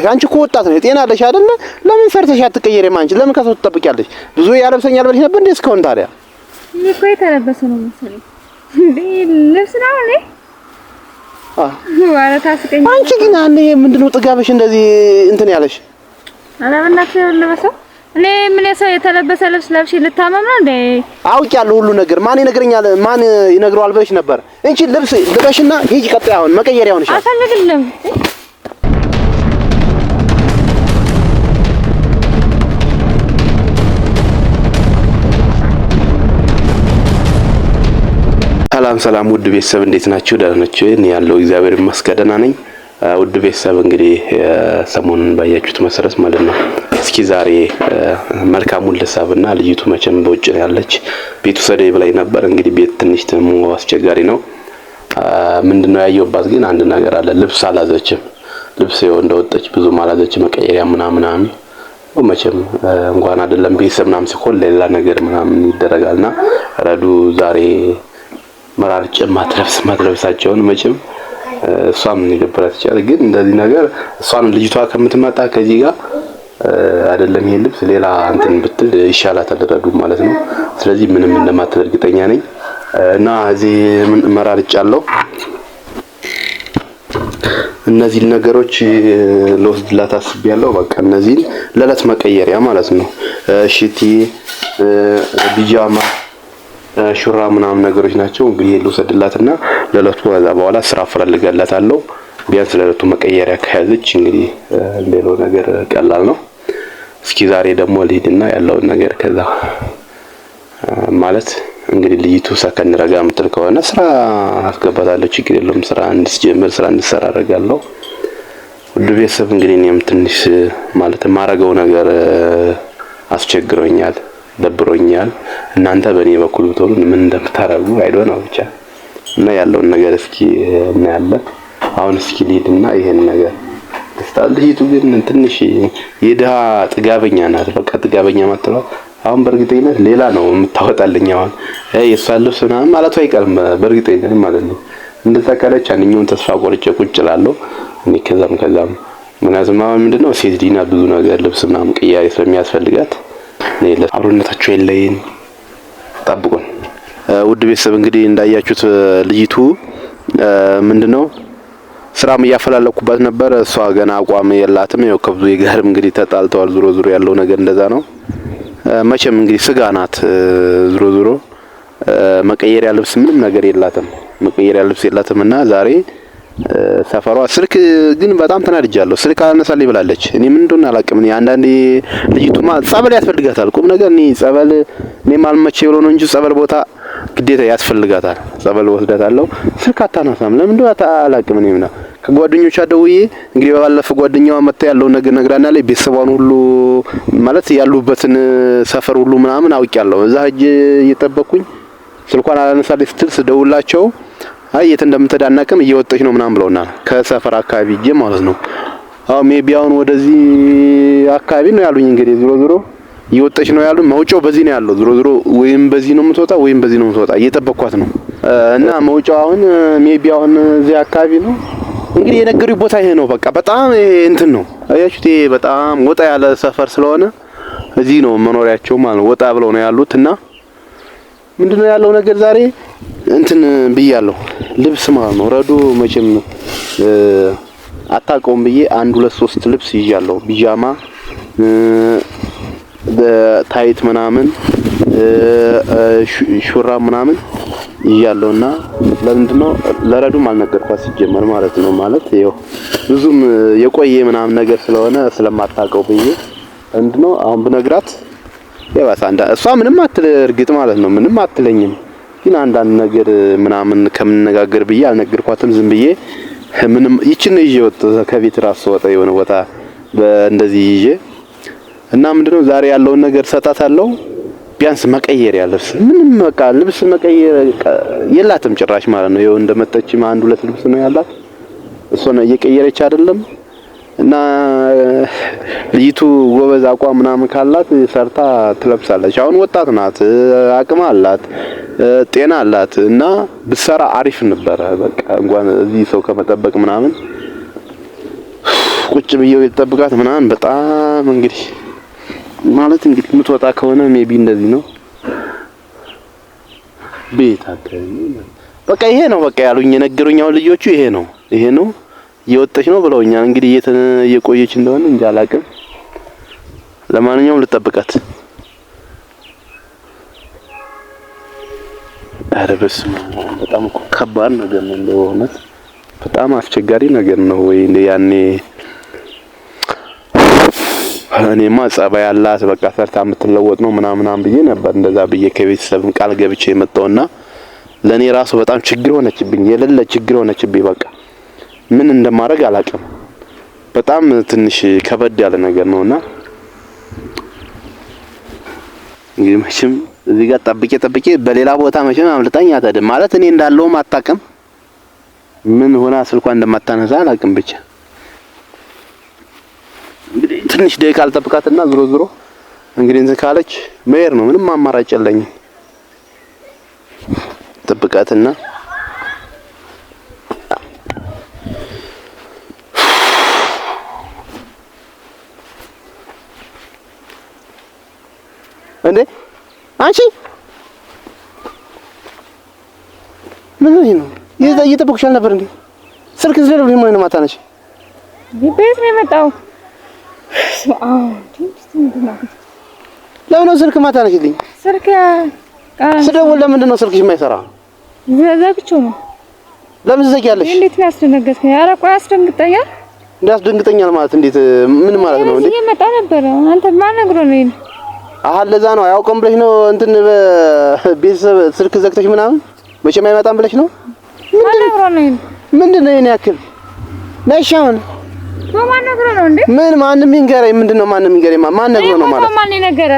አንቺ እኮ ወጣት ነሽ፣ ጤና አለሽ አይደለ? ለምን ሰርተሽ አትቀየሪም? አንቺ ለምን ከሰው ትጠብቂያለሽ? ብዙ ያለብሰኛል ብለሽ ነበር እንዴ እስካሁን? ታዲያ እኔ እኮ የተለበሰ ነው መሰለኝ እንዴ ልብስ ነው እንዴ? ማለት አስቀኝ። አንቺ ግን አንዴ ምንድነው ጥጋብሽ እንደዚህ እንትን ያለሽ? አረ በእናትህ ለበሰው እኔ ምን የሰው የተለበሰ ልብስ ለብሼ ልታመም ነው እንዴ? አውቄያለሁ ሁሉ ነገር። ማን ይነግረኛል? ማን ይነግረዋል ብለሽ ነበር? እንቺ ልብስ ልበሽና ሂጂ። ቀጣይ አሁን መቀየሪያውን ይሻል። አልፈልግም። ሰላም ውድ ቤተሰብ እንዴት ናችሁ? ደህና ናችሁ? እኔ ያለው እግዚአብሔር ይመስገን ነኝ። ውድ ቤተሰብ እንግዲህ ሰሞኑን ባያችሁት መሰረት ማለት ነው እስኪ ዛሬ መልካሙን ልሳብና ልጅቱ መቼም በውጭ ነው ያለች ቤቱ ሰደይ ብላይ ነበር። እንግዲህ ቤት ትንሽ ተሞ አስቸጋሪ ነው። ምንድነው ያየውባት ግን አንድ ነገር አለ። ልብስ አላዘችም። ልብስ ይኸው እንደወጣች ብዙ ማላዘች መቀየሪያ ምናምን መቼም እንኳን አይደለም ቤተሰብ ምናምን ሲሆን ሌላ ነገር ምናምን ይደረጋልና ረዱ ዛሬ መራርጭ ማትለብሳቸውን መቼም እሷም ሊደብራት ይችላል። ግን እንደዚህ ነገር እሷን ልጅቷ ከምትመጣ ከዚህ ጋር አይደለም ይሄን ልብስ ሌላ እንትን ብትል ይሻላታል ረዱ ማለት ነው። ስለዚህ ምንም እንደማትል እርግጠኛ ነኝ እና እዚህ መራርጫለሁ። እነዚህ ነገሮች ለወስድላት አስቤያለሁ። በቃ እነዚህ ለለት መቀየሪያ ማለት ነው። ሽቲ፣ ቢጃማ፣ ሹራ ምናምን ነገሮች ናቸው። እንግዲህ ልወስድላትና ለለቱ ከዛ በኋላ ስራ ፈልጋላታለሁ። ቢያንስ ለለቱ መቀየሪያ ከያዘች እንግዲህ ሌላው ነገር ቀላል ነው። እስኪ ዛሬ ደግሞ ልሂድና ያለውን ነገር ከዛ ማለት እንግዲህ ልጅቱ ሰከን ረጋ ምትል ከሆነ ስራ አስገባታለሁ። ችግር የለውም። ስራ እንድትጀምር ስራ እንድትሰራ አደርጋለሁ። ውድ ቤተሰብ እንግዲህ እኔም ትንሽ ማለት ማረገው ነገር አስቸግሮኛል፣ ደብሮኛል። እናንተ በእኔ በኩል ብትሆኑ ምን እንደምታረጉ አይዶን ነው ብቻ እና ያለውን ነገር እስኪ እናያለን። አሁን እስኪ ልሂድና ይሄን ነገር ልጅቱ ግን ትንሽ የድሃ ጥጋበኛ ናት። በቃ ጥጋበኛ ማጥተው አሁን በእርግጠኝነት ሌላ ነው የምታወጣልኝ። አሁን የሷን ልብስ ምናምን ማለቱ አይቀርም በእርግጠኝነት ማለት ነው። እንደተቀለች አንኛውን ተስፋ ቆርጬ ቁጭ እላለሁ እኔ ከዛም ምክንያቱም አሁን ምንድነው ሴት ዲና ብዙ ነገር ልብስ ምናምን ቅያሬ ስለሚያስፈልጋት አብሮነታቸው የለይን ጠብቁን። ውድ ቤተሰብ እንግዲህ እንዳያችሁት ልጅቱ ምንድነው ስራም እያፈላለኩባት ነበር። እሷ ገና አቋም የላትም። ያው ከብዙ ጋርም እንግዲህ ተጣልተዋል። ዙሮ ያለው ነገር እንደዛ ነው። መቼም እንግዲህ ስጋ ናት። ዙሮ መቀየሪያ ልብስ ምንም ነገር የላትም። መቀየሪያ ልብስ የላትምና ዛሬ ሰፈሯ ስልክ ግን በጣም ተናድጃለሁ። ስልክ አላነሳልኝ ብላለች። እኔ ምን እንደሆነ አላውቅም። እኔ አንዳንዴ ልጅቱማ ጸበል ያስፈልጋታል። ቁም ነገር ጸበል እኔ ማልመቼ ብሎ ነው እንጂ ጸበል ቦታ ግዴታ ያስፈልጋታል። ጸበል ወስዳታለሁ። ስልክ አታነሳም። ለምን እንደሆነ አላውቅም። እኔና ከጓደኞቿ ደውዬ እንግዲህ በባለፈው ጓደኛዋ መጣ ያለው ነገር ነግራናለች። ቤተሰቧን ሁሉ ማለት ያሉበትን ሰፈር ሁሉ ምናምን አውቄያለሁ። እዛ ሂጅ እየጠበቅኩኝ ስልኳን አላነሳልኝ ስትል ስደውላቸው አይ የት እንደምትዳናቀም እየወጣች ነው ምናምን ብለውና ከሰፈር አካባቢ ሂጅ ማለት ነው። አው ሜቢያውን ወደዚህ አካባቢ ነው ያሉኝ። እንግዲህ ዙሮ እየወጣች ነው ያሉኝ። መውጫው በዚህ ነው ያለው። ዙሮ ወይም በዚህ ነው የምትወጣ ወይም በዚህ ነው የምትወጣ። እየጠበቅኳት ነው እና መውጫው አሁን ሜቢያውን እዚህ አካባቢ ነው። እንግዲህ የነገሩኝ ቦታ ይሄ ነው። በቃ በጣም እንትን ነው አያችሁት። በጣም ወጣ ያለ ሰፈር ስለሆነ እዚህ ነው መኖሪያቸው ማለት ወጣ ብለው ነው ያሉትና ምንድነው ያለው ነገር ዛሬ እንትን ብያለሁ። ልብስ ማለት ነው ረዱ መቼም አታውቀውም ብዬ 1 2 3 ልብስ ይዣለሁ። ቢጃማ፣ ታይት ምናምን ሹራ ምናምን ይያለውና ለምንድነው ለረዱም አልነገርኳት ሲጀመር ማለት ነው። ማለት ይኸው ብዙም የቆየ ምናምን ነገር ስለሆነ ስለማታውቀው ብዬ ምንድነው አሁን ብነግራት ያባስ እሷ ምንም አትል እርግጥ ማለት ነው ምንም አትለኝም። ግን አንዳንድ ነገር ምናምን ከምንነጋገር ብዬ አልነገርኳትም። ዝም ብዬ ምንም ይችን ይዤ ወጣ ከቤት ራስ ወጣ የሆነ ቦታ በእንደዚህ ይዤ እና ምንድነው ዛሬ ያለውን ነገር ሰጣታለሁ። ቢያንስ መቀየሪያ ልብስ ምንም በቃ ልብስ መቀየር የላትም ጭራሽ ማለት ነው። ይኸው እንደመጣችም 1 2 ልብስ ነው ያላት። እሷ ነው እየቀየረች አይደለም። እና ልጅቱ ጎበዝ አቋም ምናምን ካላት ሰርታ ትለብሳለች። አሁን ወጣት ናት፣ አቅም አላት፣ ጤና አላት እና ብትሰራ አሪፍ ነበር። በቃ እንኳን እዚህ ሰው ከመጠበቅ ምናምን ቁጭ ቁጭ ብዬው የተጠብቃት ምናምን በጣም እንግዲህ ማለት እንግዲህ የምትወጣ ከሆነ ሜቢ እንደዚህ ነው ቤት አካባቢ በቃ ይሄ ነው በቃ ያሉኝ የነገሩኝ ልጆቹ ይሄ ነው እየወጣች ነው ብለውኛል። እንግዲህ እየቆየች እንደሆነ እንጃ አላውቅም። ለማንኛውም ልጠብቃት። ኧረ በስመ አብ በጣም ከባድ ነገር ነው እንደሆነት በጣም አስቸጋሪ ነገር ነው። ወይ እንደ ያኔ እኔማ ጸባይ ያላት በቃ ሰርታ የምትለወጥ ነው ምናምን ብዬ ነበር እንደዛ ብዬ ከቤተሰብም ቃል ገብቼ የመጣውና ለኔ ራሱ በጣም ችግር ሆነችብኝ። የሌለ ችግር ሆነችብኝ። በቃ ምን እንደማደርግ አላውቅም። በጣም ትንሽ ከበድ ያለ ነገር ነውና እንግዲህ መቼም እዚህ ጋር ጠብቄ በሌላ ቦታ መቼም አምልጣኝ አታድም ማለት እኔ እንዳለውም አታውቅም። ምን ሆና ስልኳ እንደማታነሳ አላውቅም። ብቻ እንግዲህ ትንሽ ደቂቃ አልጠብቃትና ዞሮ እንግዲህ እንትን ካለች መሄድ ነው። ምንም አማራጭ የለኝም። ጠብቃትና እንዴ አንቺ ምን ነው እየጠበቅሽ አልነበር እንዴ? ስልክ ዝለለው ምን ነው ማታነሽ? ቤት ነው የመጣው። ለምን ነው ስልክ ማታነሽልኝ? ስልክ ስደውል ለምንድን ነው ስልክሽ የማይሰራ? ዘግቼው ነው። ለምን ዘግያለሽ? እንዴት ነው ያስደነገጥከኝ? ኧረ ቆይ አስደንግጠኛል። እንዳስደንግጠኛል ማለት እንዴት ምን ማለት ነው እንዴ? እየመጣ ነበር። አንተ ማን ነግሮ ነው ይሄን? ለዛ ነው አያውቅም ብለሽ ነው እንትን ቤተሰብ ስልክ ዘግተሽ ምናምን መቼም አይመጣም ብለሽ ነው? ማን ነግሮ ነው ይሄን? ምንድነው የኔ ያክል ነሻውን? ማን ነግሮ ነው እንዴ? ምን ማንም ይንገረኝ። ምንድነው ማንም ይንገረኝ? ማን ነግሮ ነው ማለት? ማን ይነገረ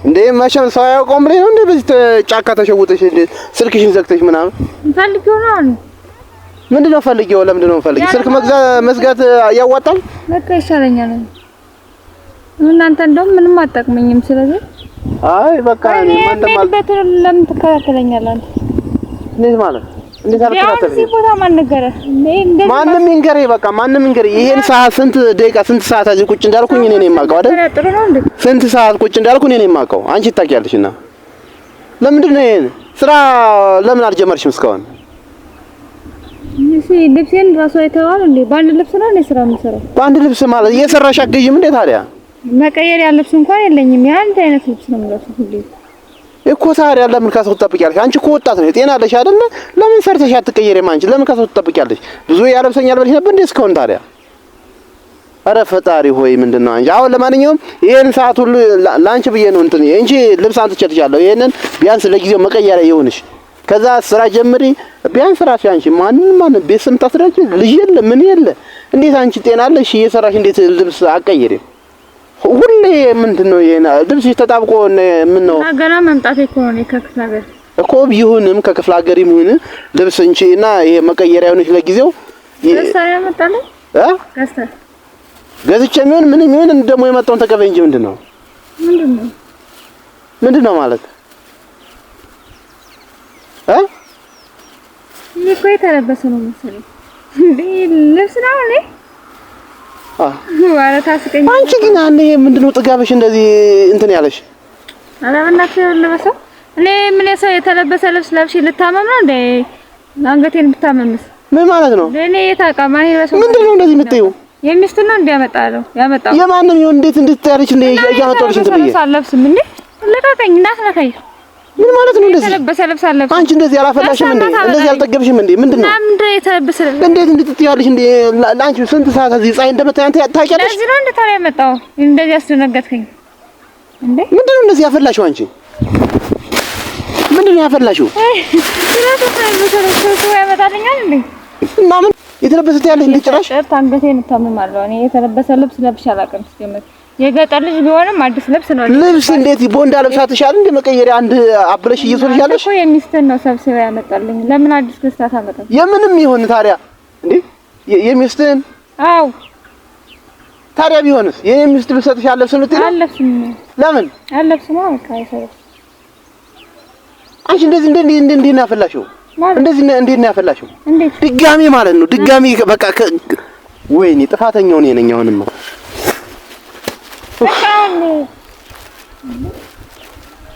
እንዴ? መቼም ሰው አያውቅም ብለሽ ነው እንዴ? በዚህ ጫካ ተሸውጠሽ ስልክሽን ዘግተሽ ምናምን ፈልጊው ነው አሉ። ምንድነው ፈልጊው? ለምንድነው ፈልጊው? ስልክ መዝጋት ያዋጣል? በቃ ይሻለኛል። እናንተ እንደውም ምንም አጠቅመኝም። ስለዚህ አይ በቃ እኔ ማለት ለምን ትከታተለኛለህ አንተ? እንዴት ማለት እንዴት አልከታተለኝ? እዚህ ቦታ ማን ነገረ? ማንም ይንገረኝ። በቃ ማንም ይንገረኝ። ይሄን ሰዓት ስንት ደቂቃ ስንት ሰዓት እዚህ ቁጭ እንዳልኩኝ እኔ ነኝ የማውቀው አይደል? ጥሩ ነው እንዴ? ስንት ሰዓት ቁጭ እንዳልኩኝ እኔ ነኝ የማውቀው። አንቺ ታውቂያለሽና ለምንድን ነው ይሄን ስራ ለምን አልጀመርሽም እስካሁን? እሺ ልብሴን ራሱ አይተዋል እንዴ? በአንድ ልብስ ነው እኔ ስራ የምሰራው። በአንድ ልብስ ማለት እየሰራሽ አትገዢም እንዴ ታዲያ? መቀየር ያለብስ እንኳን የለኝም። ያን አይነት ልብስ ነው የምለብሰው ሁሌ እኮ። ታዲያ ለምን ከሰው ትጠብቂያለሽ? አንቺ እኮ ወጣት ነሽ፣ ጤና አለሽ አይደል? ለምን ሰርተሽ አትቀየሪም? አንቺ ለምን ከሰው ትጠብቂያለሽ? ብዙ ያለብሰኛል ብለሽ ነበር እንዴ እስካሁን ታዲያ? ኧረ ፈጣሪ ሆይ ምንድነው አንቺ? አሁን ለማንኛውም ይሄን ሰዓት ሁሉ ላንቺ ብዬ ነው እንትን እንጂ ልብስ አንጥቼልሻለሁ። ይሄንን ቢያንስ ለጊዜው መቀየሪያ ይሁንሽ። ከዛ ስራ ጀምሪ ቢያንስ ራስሽ አንቺ ማን ቤት ስም ታስረጅ ልጅ የለ ምን የለ። እንዴት አንቺ ጤና አለሽ እየሰራሽ እንዴት ልብስ አትቀይሪም? ሁሌ ምንድነው ይሄና ልብስ ተጣብቆ ምን ነው ገና መምጣቴ እኮ ነው ከክፍለ ሀገር እኮ ቢሆንም ከክፍለ ሀገር ይሁን ልብስ እንቺና ይሄ መቀየሪያ ሆነሽ ለጊዜው ገዝተህ ያመጣልኝ ገዝተህ ገዝቼ ምን ደግሞ የመጣውን ተቀበይ እንጂ ምንድነው ማለት ይሄ እኮ የተለበሰ ነው መሰለኝ እንዴ? ልብስ ነው እንዴ? አንቺ ግን አንዴ ምንድነው ጥጋብሽ እንደዚህ እንትን ያለሽ? ኧረ በእናትህ ልበሰው። እኔ ምን የሰው የተለበሰ ልብስ ለብሼ ልታመም ነው እንዴ? አንገቴን ብታመምስ ምን ማለት ነው? እኔ የታውቃ ማን ይለበሰው? ምንድነው እንደዚህ የምትይው? የሚስቱ ነው እንዴ ያመጣው? የማንም ይሁን እንዴት እንድትያለሽ እንዴ? ያመጣልሽ እንትን ብዬ አልለብስም እንዴ? ለቃቀኝ እንዳትነካኝ። ምን ማለት ነው እንደዚህ? የተለበሰ ልብስ አለብስ። አንቺ እንደዚህ አላፈላሽም እንዴ? እንደዚህ አልጠገብሽም እንዴ? ምንድነው? ምንድነው የተለበሰ ልብስ? እንዴት እንድትያለሽ እንዴ? ላንቺ ስንት ሰዓት እዚህ ፀሐይ እንደመታኝ አንተ ታውቂያለሽ? እዚህ ነው እንዴ ታዲያ ያመጣው? እንደዚህ አስደነገጥከኝ እንዴ? ምንድነው እንደዚህ ያፈላሽው አንቺ? ምንድነው ያፈላሽው? ስለዚህ ያመጣልኛል እንዴ? እና ምን የተለበሰ ያለሽ እንዴ? ጭራሽ አንገቴን እታመማለሁ። እኔ የተለበሰ ልብስ ለብሼ አላውቅም። ሲጀመር የገጠር ልጅ ቢሆንም አዲስ ልብስ ነው። ልብስ እንዴት ቦንዳ ለብሳትሻል እንዴ? መቀየሪያ አንድ አብለሽ እየሶልሻለሽ እኮ የሚስትን ነው ሰብስባ ያመጣልኝ። ለምን አዲስ ገዝታ ታመጣ? የምንም ይሁን ታዲያ እንዴ የሚስትን? አው ታዲያ ቢሆንስ የሚስት ልብሰትሻል ልብስ ነው ትይ? አለብስም። ለምን አለብስም? በቃ አይሰራም። አንቺ እንደዚህ እንዴት ነው ያፈላሽው? እንደዚህ እንዴት ነው ያፈላሽው? ድጋሚ ማለት ነው ድጋሚ በቃ ወይኔ ጥፋተኛው እኔ ነኝ አሁንማ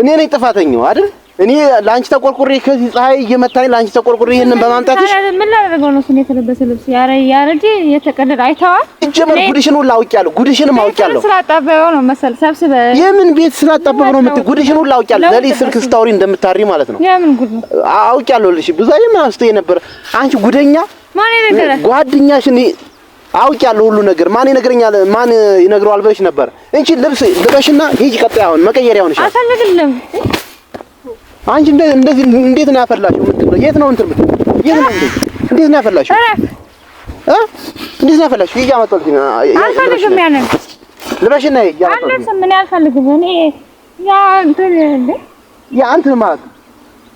እኔ ነኝ ጥፋተኛው አይደል እኔ ላንቺ ተቆርቁሬ ከዚህ ፀሐይ እየመታኝ ላንቺ ተቆርቁሬ ይሄንን በማምጣትሽ ምን ላደርገው ነው ስኔ የተለበሰ ልብስ ያረጀ የተቀደደ አይተዋል ጀመር ጉድሽን ሁሉ አውቄያለሁ ጉድሽንም አውቄያለሁ ስላጣበበው ነው መሰል ሰብስበ የምን ቤት ስላጣበበው ነው የምትይ ጉድሽን ሁሉ አውቄያለሁ ለሊት ስልክ ስታወሪ እንደምታሪ ማለት ነው የምን ጉድ ነው አውቄያለሁ ልሽ ብዙዬ ምን አስተይ ነበር አንቺ ጉደኛ ማን ይነገረ ጓደኛሽ እኔ አውቄያለሁ ሁሉ ነገር ማን ይነግረኛል ማን ይነግረዋል ብለሽ ነበር እንቺ ልብስ ልበሽና ሂጂ ቀጣይ አሁን መቀየሪያውን ይሻል አፈልግልም አንቺ እንደዚህ እንዴት ነው ያፈላሽው የምትለው የት ነው እንትን የት ነው እንዴት ነው ያፈላሽው እንዴት ነው ያፈላሽው ይያመጣልኝ አልፈልግም ያንን ልበሽና ይያመጣልኝ አልፈልግም ምን አልፈልግም እኔ ያ እንትን ያ እንትን ማለት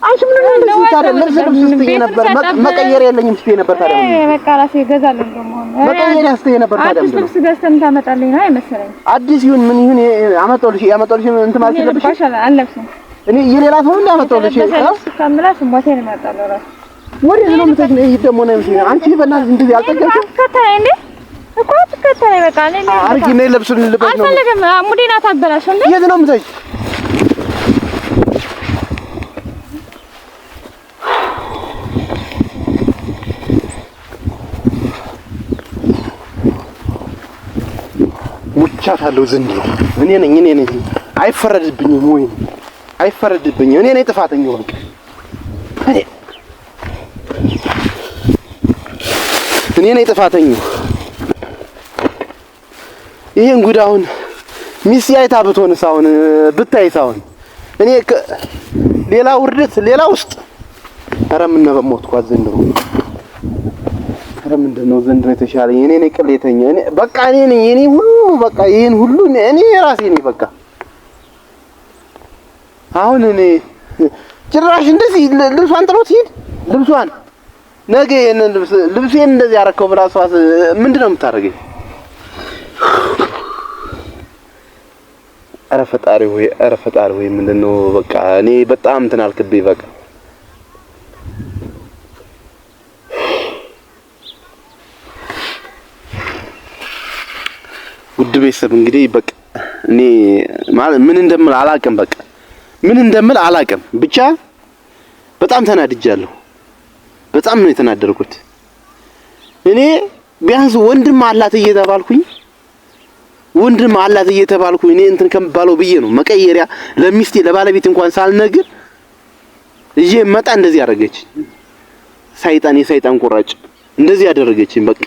አንቺ ምን ነው ታዲያ ልብስ ስትይ ነበር መቀየር የለኝም ስትይ ነበር ታዲያ በቃ ራሴ እገዛለሁ ደግሞ መቀየሪያ ስትይ ነበር ታዲያ አዲስ ልብስ ገዝተን ታመጣልኝ ነው አይመስለኝ አዲስ ይሁን ምን ይሁን ያመጣልሽ እንትን ማለት ለብሽ አልለብስም እኔ የሌላ ሰው እንዳመጣልሽ ካምላስ ሞቴን እመጣለሁ ራስ ወዴት ነው የምትሄጂው? ይሄ ደግሞ ነው የምትሄጂው? አንቺ በእናትሽ እንደዚህ አልጠገሽም? አትከተለኝ እንዴ እኮ አትከተለኝ። በቃ እኔ አርጊ ነይ ልብሱን ልበሽ ነው አልፈልግም። ሙዴን አታበላሽው እንዴ? የት ነው የምትሄጂው? ሙቻታለሁ ዘንድሮ እኔ ነኝ አይፈረድብኝም ወይ አይፈረድብኝም እኔ ነኝ ጥፋተኛው በቃ እኔ ነኝ ጥፋተኛው ይሄን ጉድ አሁን ሚስት አይታ ብትሆንስ አሁን ብታይስ አሁን እኔ ሌላ ውርደት ሌላ ውስጥ ኧረ ምን ነው በሞትኳት ዘንድሮ ኧረ ምንድን ነው ዘንድሮ የተሻለኝ እኔ ነኝ ቅሌተኛ እኔ በቃ እኔ ነኝ እኔ ሁሉ በቃ ይሄን ሁሉ እኔ ራሴ ነኝ በቃ አሁን እኔ ጭራሽ እንደዚህ ልብሷን ጥሎት ሂድ ልብሷን ነገ የነን ልብሴን እንደዚህ ያረከው ብራሷስ ምንድነው የምታረገኝ? ኧረ ፈጣሪ ሆይ ምንድነው በቃ እኔ በጣም እንትን አልክብኝ በቃ ውድ ቤተሰብ እንግዲህ በቃ እኔ ማለት ምን እንደምል አላውቅም ብቻ በጣም ተናድጃለሁ በጣም ነው የተናደርኩት እኔ ቢያንስ ወንድም አላት እየተባልኩኝ እኔ እንትን ከምባለው ብዬ ነው መቀየሪያ ለሚስቴ ለባለቤት እንኳን ሳልነግር እጄ መጣ እንደዚህ ያደረገች የሰይጣን ቁራጭ እንደዚህ ያደረገችኝ በቃ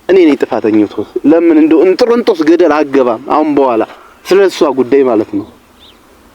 እኔ ነኝ ጥፋተኛው ለምን እንደው እንጥሩንጦስ ገደል አገባም አሁን በኋላ ስለሷ ጉዳይ ማለት ነው